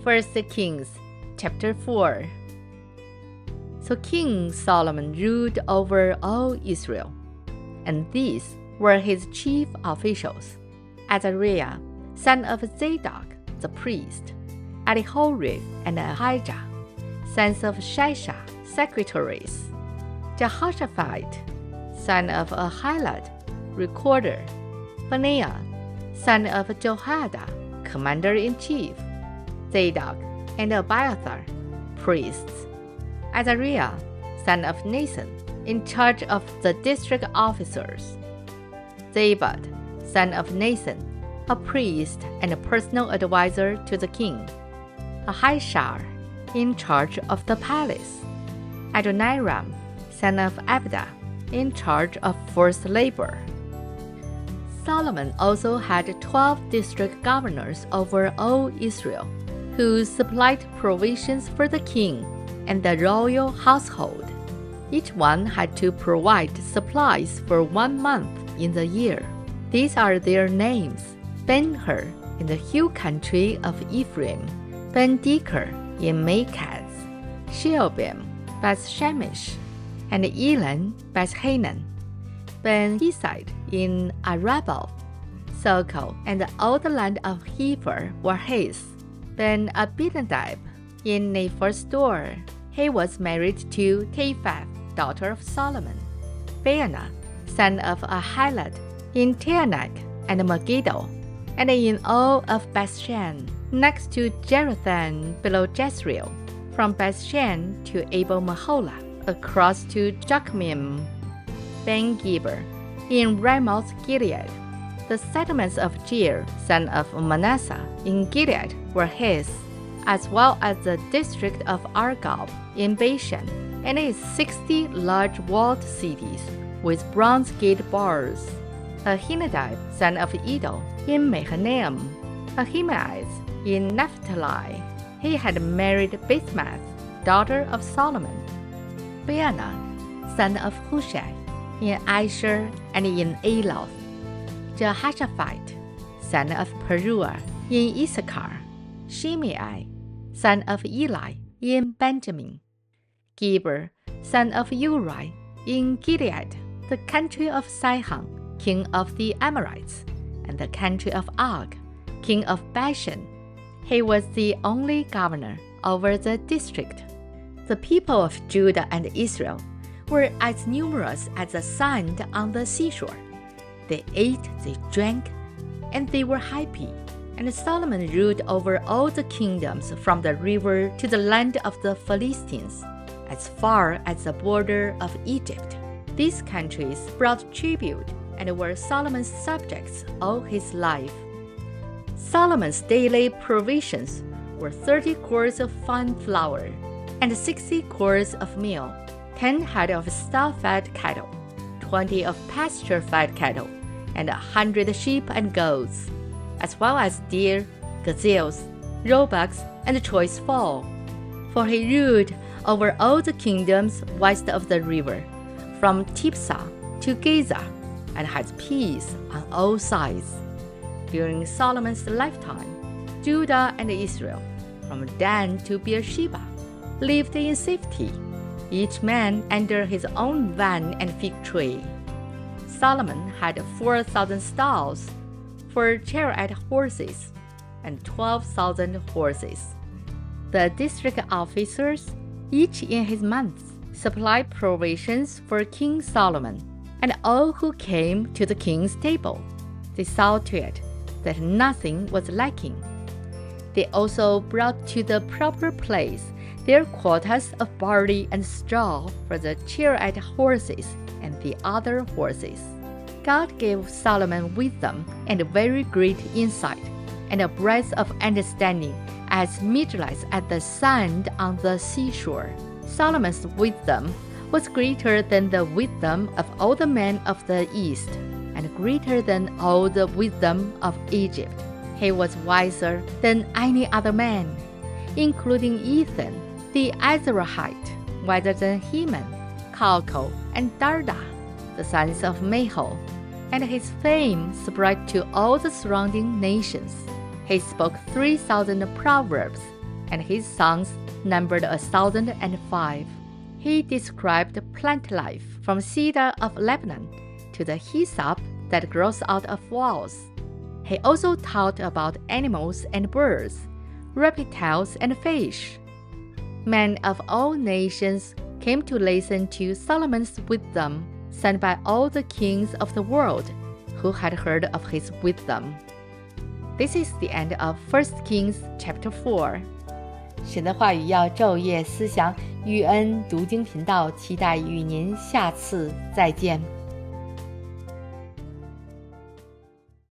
1 Kings chapter 4. So King Solomon ruled over all Israel, and these were his chief officials: Azariah, son of Zadok the priest, Elihoreph and Ahijah, sons of Shishah, secretaries, Jehoshaphat, son of Ahilud, recorder, Benaiah, son of Jehoiada, commander-in-chief, Zadok and Abiathar, priests, Azariah, son of Nathan, in charge of the district officers, Zabad, son of Nathan, a priest and a personal advisor to the king, Ahishar, in charge of the palace, Adoniram, son of Abda, in charge of forced labor. Solomon also had 12 district governors over all Israel, who supplied provisions for the king and the royal household. Each one had to provide supplies for 1 month in the year. These are their names: Ben-Hur in the hill country of Ephraim, Ben-Deker in Makaz, Sheobim, Beth-Shemesh, and Elon, Beth-Hanan, Ben-Hesed in Arabah, Soko and all the land of Hefer were his. Ben-Abinadab in Nephar-Stor. He was married to Taphath, daughter of Solomon. Baana, son of Ahilud, in Taanach and Megiddo, and in all of Bethshan, next to Jerusalem below Jezreel, from Bethshan to Abel-Meholah, across to Jokmeam. Ben-Geber, in Ramoth-Gilead. The settlements of Jair, son of Manasseh, in Gilead were his, as well as the district of Argob in Bashan, and its 60 large walled cities with bronze gate bars. Ahinadab, son of Edo, in Mahanaim. Ahimaaz, in Naphtali. He had married Basemath, daughter of Solomon. Baana, son of Hushai, in Asher and in Eloth. Jehoshaphat, son of Peruah, in Issachar. Shimei, son of Eli, in Benjamin. Geber, son of Uri, in Gilead, the country of Sihon, king of the Amorites, and the country of Og, king of Bashan. He was the only governor over the district. The people of Judah and Israel were as numerous as the sand on the seashore. They ate, they drank, and they were happy. And Solomon ruled over all the kingdoms from the river to the land of the Philistines, as far as the border of Egypt. These countries brought tribute and were Solomon's subjects all his life. Solomon's daily provisions were 30 quarts of fine flour and 60 quarts of meal, 10 head of stall-fed cattle, 20 of pasture-fed cattle, and 100 sheep and goats, as well as deer, gazelles, roebucks, and choice fowl. For he ruled over all the kingdoms west of the river, from Tiphsah to Gaza, and had peace on all sides. During Solomon's lifetime, Judah and Israel, from Dan to Beersheba, lived in safety, each man under his own vine and fig tree. Solomon had 4,000 stalls for chariot horses and 12,000 horses. The district officers, each in his months, supplied provisions for King Solomon and all who came to the king's table. They saw to it that nothing was lacking. They also brought to the proper place their quotas of barley and straw for the chariot horses and the other horses. God gave Solomon wisdom and very great insight, and a breadth of understanding as measureless as the sand on the seashore. Solomon's wisdom was greater than the wisdom of all the men of the East, and greater than all the wisdom of Egypt. He was wiser than any other man, including Ethan, the Ezrahite, wiser than Heman, Calcol, and Darda, the sons of Mahol, and his fame spread to all the surrounding nations. He spoke 3,000 proverbs, and his sons numbered 1,005. He described plant life from cedar of Lebanon to the hyssop that grows out of walls. He also taught about animals and birds, reptiles and fish. Men of all nations came to listen to Solomon's wisdom, sent by all the kings of the world who had heard of his wisdom. This is the end of 1 Kings chapter 4. 神的话语要昼夜思想，玉恩读经频道期待与您下次再见。